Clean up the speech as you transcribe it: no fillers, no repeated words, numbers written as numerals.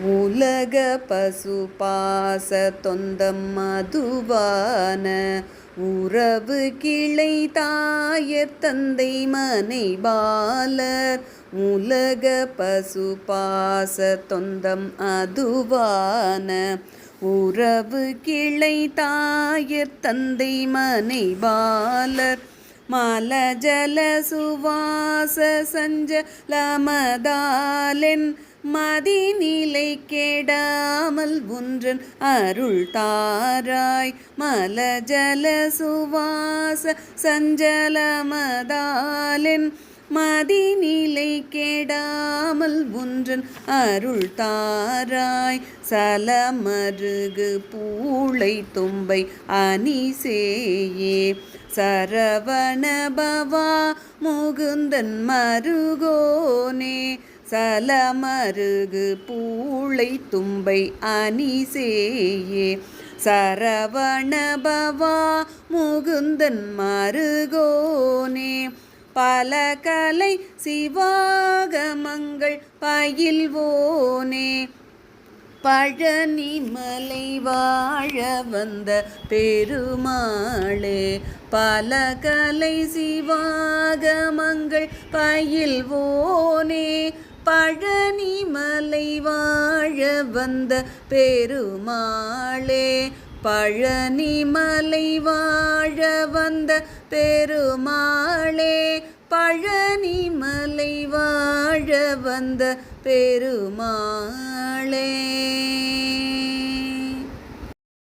உலக பசுபாச தொந்தம் மதுவான உறவு கிளை தாயர் தந்தை மனை பாலர். உலக பசுபாச தொந்தம் அதுவான உறவு கிளை தாயர் தந்தை மனை பாலர். மலஜல சுவாச சஞ்சலமதாலென் மதிநிலை கெடாமல் ஒன்றன் அருள் தாராய். மலஜல சுவாச சஞ்சலமதாலென் மதிநிலை கெடாமல் ஒன்றன் அருள் தாராய். சலமருகு பூளை தும்பை அணிசேயே சரவணபவா முகுந்தன் மருகோனே. சலமருகு பூளை தும்பை அணிசேயே சரவணபவா முகுந்தன் மருகோனே. பல கலை சிவாகமங்கள் பயில்வோனே. பழனிமலை வாழ வந்த பெருமாளே. பல கலை சிவாகமங்கள் பயில்வோனே. பழனிமலை வாழ வந்த பெருமாளே. பழனிமலை வாழ வந்த பெருமாளே. பழனிமலை வாழ வந்த பெருமாளே.